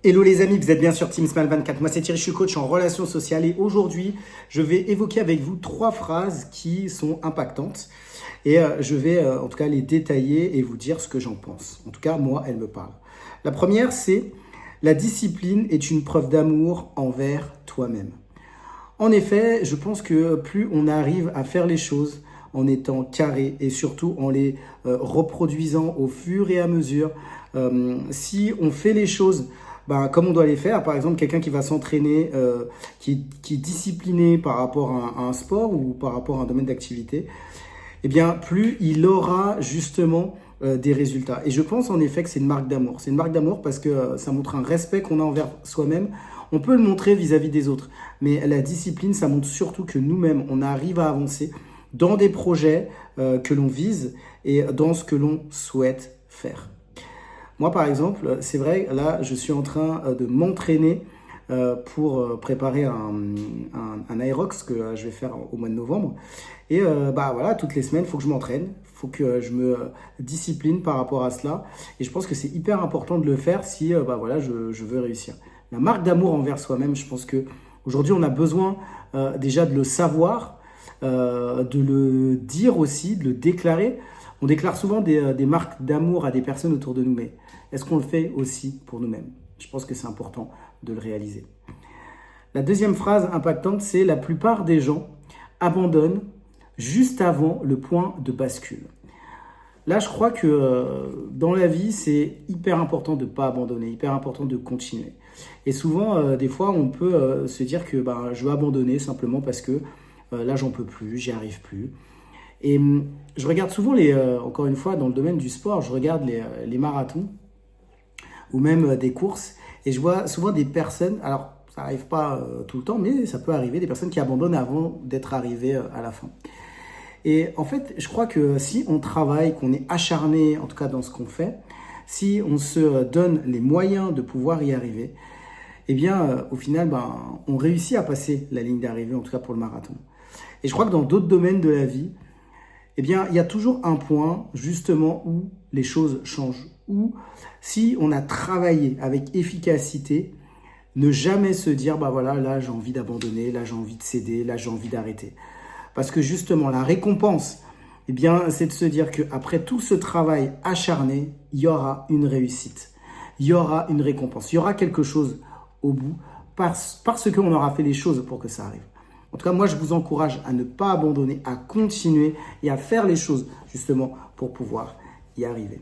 Hello les amis, vous êtes bien sur Team Smile 24. Moi c'est Thierry, je suis coach en relations sociales et aujourd'hui je vais évoquer avec vous 3 phrases qui sont impactantes et je vais en tout cas les détailler et vous dire ce que j'en pense. En tout cas moi elle me parle. La première c'est: la discipline est une preuve d'amour envers toi-même. En effet, je pense que plus on arrive à faire les choses en étant carré et surtout en les reproduisant au fur et à mesure, si on fait les choses comme on doit les faire, par exemple quelqu'un qui va s'entraîner, qui est discipliné par rapport à un sport ou par rapport à un domaine d'activité, eh bien plus il aura justement des résultats. Et je pense en effet que c'est une marque d'amour. C'est une marque d'amour parce que ça montre un respect qu'on a envers soi-même. On peut le montrer vis-à-vis des autres, mais la discipline, ça montre surtout que nous-mêmes, on arrive à avancer dans des projets que l'on vise et dans ce que l'on souhaite faire. Moi, par exemple, c'est vrai, là, je suis en train de m'entraîner pour préparer un Aerox que je vais faire au mois de novembre. Et voilà, toutes les semaines, il faut que je m'entraîne, il faut que je me discipline par rapport à cela. Et je pense que c'est hyper important de le faire si je veux réussir. La marque d'amour envers soi-même, je pense qu'aujourd'hui, on a besoin déjà de le savoir, de le dire aussi, de le déclarer. On déclare souvent des marques d'amour à des personnes autour de nous, mais est-ce qu'on le fait aussi pour nous-mêmes? Je pense que c'est important de le réaliser. La deuxième phrase impactante, c'est: la plupart des gens abandonnent juste avant le point de bascule. Là, je crois que dans la vie, c'est hyper important de ne pas abandonner, hyper important de continuer. Et souvent, des fois, on peut se dire que je vais abandonner simplement parce que là, j'en peux plus, j'y arrive plus. Et je regarde souvent, encore une fois, dans le domaine du sport, je regarde les marathons ou même des courses et je vois souvent des personnes, alors ça n'arrive pas tout le temps, mais ça peut arriver, des personnes qui abandonnent avant d'être arrivées à la fin. Et en fait, je crois que si on travaille, qu'on est acharné, en tout cas dans ce qu'on fait, si on se donne les moyens de pouvoir y arriver, eh bien, au final, on réussit à passer la ligne d'arrivée, en tout cas pour le marathon. Et je crois que dans d'autres domaines de la vie, eh bien, il y a toujours un point, justement, où les choses changent. Où, si on a travaillé avec efficacité, ne jamais se dire, là, j'ai envie d'abandonner, là, j'ai envie de céder, là, j'ai envie d'arrêter. Parce que, justement, la récompense, eh bien, c'est de se dire qu'après tout ce travail acharné, il y aura une réussite. Il y aura une récompense. Il y aura quelque chose au bout parce qu'on aura fait les choses pour que ça arrive. En tout cas, moi, je vous encourage à ne pas abandonner, à continuer et à faire les choses justement pour pouvoir y arriver.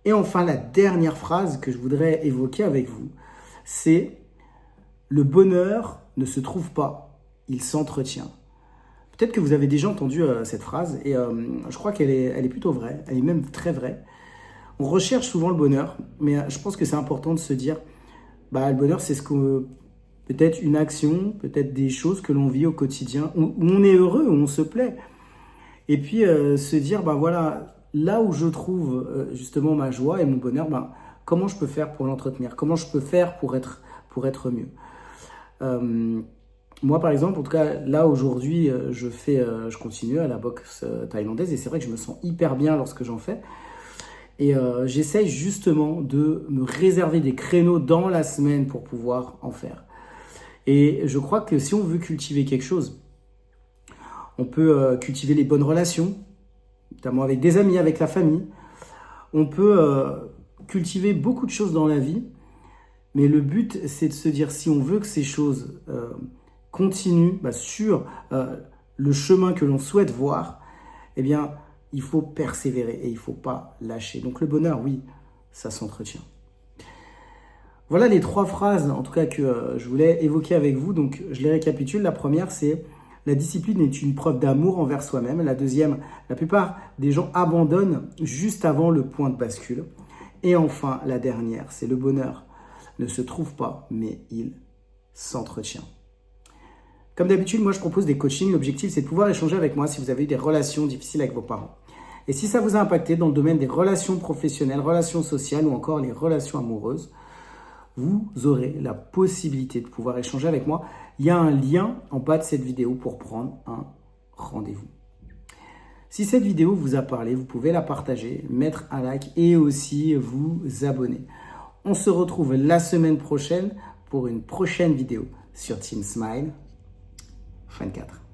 Et enfin, la dernière phrase que je voudrais évoquer avec vous, c'est: le bonheur ne se trouve pas, il s'entretient. Peut-être que vous avez déjà entendu cette phrase et je crois qu'elle est plutôt vraie, elle est même très vraie. On recherche souvent le bonheur, mais je pense que c'est important de se dire, le bonheur, c'est peut-être une action, peut-être des choses que l'on vit au quotidien, où on est heureux, où on se plaît. Et puis se dire, là où je trouve justement ma joie et mon bonheur, comment je peux faire pour l'entretenir? Comment je peux faire pour être mieux? Moi, par exemple, en tout cas, là aujourd'hui, je continue à la boxe thaïlandaise et c'est vrai que je me sens hyper bien lorsque j'en fais. Et j'essaye justement de me réserver des créneaux dans la semaine pour pouvoir en faire. Et je crois que si on veut cultiver quelque chose, on peut cultiver les bonnes relations, notamment avec des amis, avec la famille. On peut cultiver beaucoup de choses dans la vie, mais le but, c'est de se dire, si on veut que ces choses continuent sur le chemin que l'on souhaite voir, eh bien, il faut persévérer et il ne faut pas lâcher. Donc le bonheur, oui, ça s'entretient. Voilà les 3 phrases, en tout cas, que je voulais évoquer avec vous. Donc, je les récapitule. La première, c'est: la discipline est une preuve d'amour envers soi-même. La deuxième: la plupart des gens abandonnent juste avant le point de bascule. Et enfin, la dernière, c'est: le bonheur ne se trouve pas, mais il s'entretient. Comme d'habitude, moi, je propose des coachings. L'objectif, c'est de pouvoir échanger avec moi si vous avez eu des relations difficiles avec vos parents. Et si ça vous a impacté dans le domaine des relations professionnelles, relations sociales ou encore les relations amoureuses, vous aurez la possibilité de pouvoir échanger avec moi. Il y a un lien en bas de cette vidéo pour prendre un rendez-vous. Si cette vidéo vous a parlé, vous pouvez la partager, mettre un like et aussi vous abonner. On se retrouve la semaine prochaine pour une prochaine vidéo sur Team Smile 24.